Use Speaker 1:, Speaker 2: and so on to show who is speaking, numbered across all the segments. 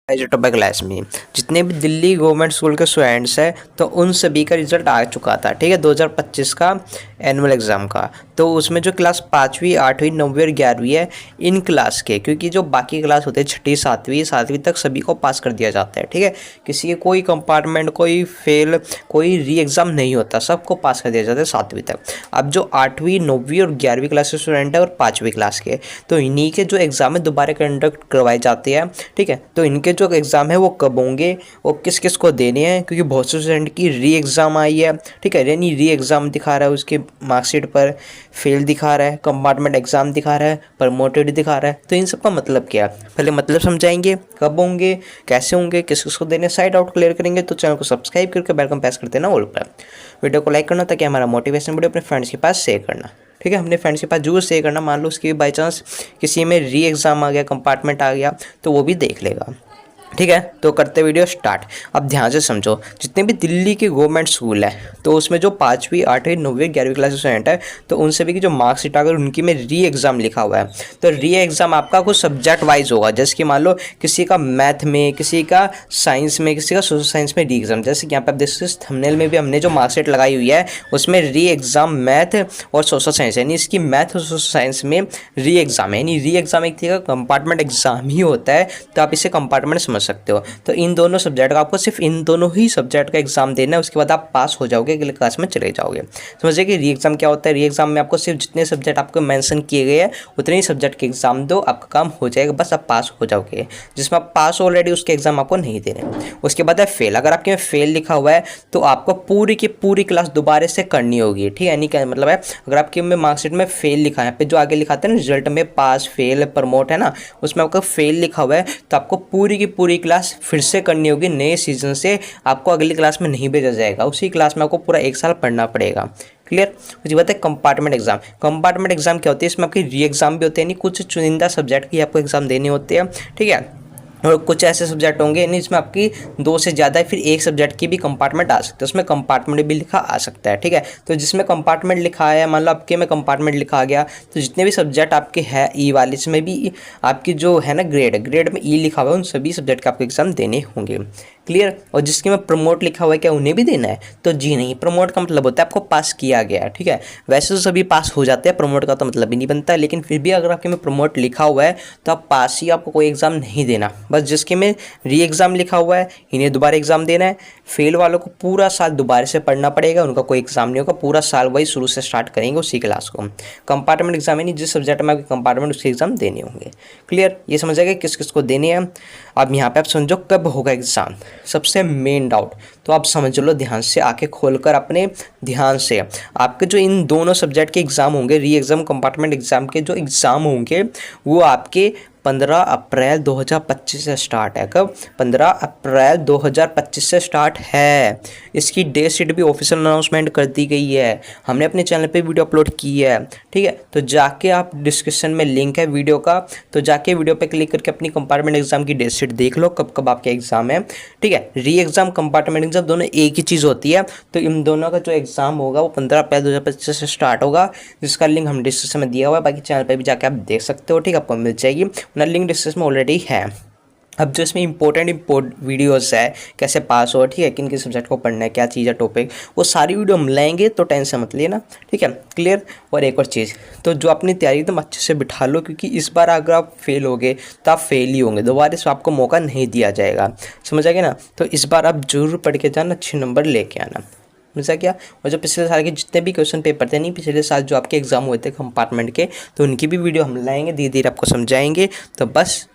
Speaker 1: Topic class में जितने भी दिल्ली गवर्नमेंट स्कूल के स्टूडेंट्स हैं तो उन सभी का रिजल्ट आ चुका था। ठीक है, 2025 का एनुअल एग्ज़ाम का। तो उसमें जो क्लास 5वीं 8वीं 9वीं और 11वीं है, इन क्लास के, क्योंकि जो बाकी क्लास होते हैं 6ठी 7वीं तक सभी को पास कर दिया जाता है। ठीक है, किसी के कोई कंपार्टमेंट, कोई फेल, कोई री एग्ज़ाम नहीं होता, सबको पास कर दिया जाता है 7वीं तक। अब जो 8वीं 9वीं और 11वीं क्लास के स्टूडेंट है और 5वीं क्लास के, तो इन्हीं के जो एग्ज़ाम है दोबारा कंडक्ट करवाए जाते हैं। ठीक है, तो इनके जो एग्ज़ाम है वो कब होंगे, वो किस किस को देने हैं, क्योंकि बहुत से स्टूडेंट की री एग्ज़ाम आई है। ठीक है, यानी री एग्ज़ाम दिखा रहा है उसके मार्कशीट पर, फेल दिखा रहा है, कंपार्टमेंट एग्ज़ाम दिखा रहा है, प्रमोटेड दिखा रहा है। तो इन सब का मतलब क्या है, पहले मतलब समझाएंगे, कब होंगे, कैसे होंगे, किस किस को देने, साइड आउट क्लियर करेंगे। तो चैनल को सब्सक्राइब करके बेल आइकन प्रेस कर देना ऑल पर। वीडियो को लाइक करना ताकि हमारा मोटिवेशन वीडियो अपने फ्रेंड्स के पास शेयर करना। ठीक है, अपने फ्रेंड्स के पास जरूर शेयर करना। मान लो उसकी बाई चांस किसी में री एग्ज़ाम आ गया, कंपार्टमेंट आ गया, तो वो भी देख लेगा। ठीक है, तो करते वीडियो स्टार्ट। अब ध्यान से समझो, जितने भी दिल्ली के गवर्नमेंट स्कूल है तो उसमें जो 5वीं 8वीं 9वीं 11वीं क्लास के स्टूडेंट है, तो उन सभी की जो मार्कशीट अगर उनकी में री एग्ज़ाम लिखा हुआ है, तो री एग्ज़ाम आपका कुछ सब्जेक्ट वाइज होगा। जैसे कि मान लो किसी का मैथ में, किसी का साइंस में, किसी का सोशल साइंस में री एग्ज़ाम। जैसे कि यहाँ पर आप देख सकते हो थंबनेल में भी हमने जो मार्कशीट लगाई हुई है उसमें री एग्ज़ाम मैथ और सोशल साइंस, यानी इसकी मैथ और सोशल साइंस में री एग्ज़ाम है। यानी री एग्ज़ाम एक तरीके का कंपार्टमेंट एग्ज़ाम ही होता है, तो आप इसे कंपार्टमेंट समझ सकते हो। तो इन दोनों सब्जेक्ट का, आपको सिर्फ इन दोनों ही सब्जेक्ट का एग्जाम देना है, उसके बाद आप पास हो जाओगे, अगले क्लास में चले जाओगे। समझिए कि री एग्जाम क्या होता है। री एग्जाम में आपको सिर्फ जितने सब्जेक्ट आपको मेंशन किए गए हैं उतने ही सब्जेक्ट के एग्जाम दो, आपका काम हो जाएगा, बस आप पास हो जाओगे। जिसमें आप पास ऑलरेडी, उसके एग्जाम आपको नहीं देने। उसके बाद है फेल। अगर आपके में फेल लिखा हुआ है तो आपको पूरी की पूरी क्लास दोबारा से करनी होगी। ठीक है, यानी क्या मतलब है, अगर आपके में मार्कशीट में फेल लिखा है, पे जो आगे लिखा है ना रिजल्ट में, पास फेल प्रमोट है ना, उसमें आपका फेल लिखा हुआ है, तो आपको पूरी की पूरी क्लास फिर से करनी होगी। नए सीजन से आपको अगली क्लास में नहीं भेजा जाएगा, उसी क्लास में आपको पूरा 1 साल पढ़ना पड़ेगा। क्लियर। उसकी बात है कंपार्टमेंट एग्जाम। कंपार्टमेंट एग्जाम क्या होती है, इसमें आपकी री एग्जाम भी होते हैं, यानी कुछ चुनिंदा सब्जेक्ट की आपको एग्जाम देने होते हैं। ठीक है, और कुछ ऐसे सब्जेक्ट होंगे यानी इसमें आपकी 2 से ज़्यादा फिर एक सब्जेक्ट की भी कंपार्टमेंट आ सकता है, उसमें कंपार्टमेंट भी लिखा आ सकता है। ठीक है, तो जिसमें कंपार्टमेंट लिखा है, मान लो आपके में कंपार्टमेंट लिखा आ गया, तो जितने भी सब्जेक्ट आपके है ई वाले, इसमें भी आपकी जो है ना ग्रेड में ई लिखा हुआ है, उन सभी सब्जेक्ट का आपको एग्जाम देने होंगे। क्लियर। और जिसके में प्रमोट लिखा हुआ है, क्या उन्हें भी देना है? तो जी नहीं, प्रमोट का मतलब होता है आपको पास किया गया है। ठीक है, वैसे तो सभी पास हो जाते हैं, प्रमोट का तो मतलब ही नहीं बनता है, लेकिन फिर भी अगर आपके में प्रमोट लिखा हुआ है तो आप पास ही, आपको कोई एग्जाम नहीं देना। बस जिसके में री एग्ज़ाम लिखा हुआ है इन्हें दोबारा एग्जाम देना है। फेल वालों को पूरा साल दोबारा से पढ़ना पड़ेगा, उनका कोई एग्जाम नहीं होगा, पूरा साल वही शुरू से स्टार्ट करेंगे उसी क्लास को। कंपार्टमेंट एग्जाम यानी जिस सब्जेक्ट में आपके कंपार्टमेंट उसके एग्जाम देने होंगे। क्लियर, ये समझ आएगा किस किस को देने हैं। अब यहाँ पे आप समझो कब होगा एग्जाम, सबसे मेन डाउट। तो आप समझ लो ध्यान से, आंखें खोलकर अपने ध्यान से। आपके जो इन दोनों सब्जेक्ट के एग्जाम होंगे, री एग्जाम कंपार्टमेंट एग्जाम के जो एग्जाम होंगे, वो आपके 15 अप्रैल 2025 से स्टार्ट है। कब? 15 अप्रैल 2025 से स्टार्ट है। इसकी डेट शीट भी ऑफिशियल अनाउंसमेंट कर दी गई है, हमने अपने चैनल पे वीडियो अपलोड की है। ठीक है, तो जाके आप, डिस्क्रिप्शन में लिंक है वीडियो का, तो जाके वीडियो पे क्लिक करके अपनी कंपार्टमेंट एग्जाम की डेट शीट देख लो, कब कब आपके एग्जाम है। ठीक है, री एग्जाम कंपार्टमेंट एग्जाम दोनों एक ही चीज़ होती है। तो इन दोनों का जो एग्जाम होगा वो 15 अप्रैल 2025 से स्टार्ट होगा, जिसका लिंक हम डिस्क्रिप्शन में दिया हुआ है, बाकी चैनल पर भी जाके आप देख सकते हो। ठीक है, आपको मिल जाएगी, लिंक डिस्क्रिप्शन में ऑलरेडी है। अब जो इसमें इंपॉर्टेंट वीडियोस है, कैसे पास हो, ठीक है, किन किन सब्जेक्ट को पढ़ना है, क्या चीज़ है टॉपिक, वो सारी वीडियो हम लाएंगे, तो टेंशन मत लेना। ठीक है, क्लियर। और एक और चीज़, तो जो अपनी तैयारी एकदम अच्छे से बिठा लो, क्योंकि इस बार अगर आप फेल होगे तो आप फेल ही होंगे, दोबारा से आपको मौका नहीं दिया जाएगा। समझ आ गया ना? तो इस बार आप जरूर पढ़ के जाना, अच्छे नंबर लेके आना। समझा क्या? और जो पिछले साल के जितने भी क्वेश्चन पेपर थे, नहीं पिछले साल जो आपके एग्जाम हुए थे कंपार्टमेंट के, तो उनकी भी वीडियो हम लाएंगे, धीरे धीरे आपको समझाएंगे। तो बस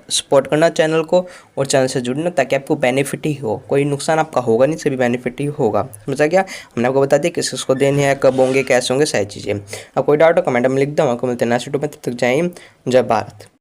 Speaker 1: सपोर्ट करना चैनल को और चैनल से जुड़ना, ताकि आपको बेनिफिट ही हो, कोई नुकसान आपका होगा नहीं, सभी बेनिफिट ही होगा। समझा क्या? हमने आपको बता दिया किस किसको देने हैं, कब होंगे, कैसे होंगे, सारी चीज़ें। अब कोई डाउट हो कमेंट में लिख दो, आपको मिलते हैं नेक्स्ट वीडियो में, तब तक जय हिंद, जय भारत।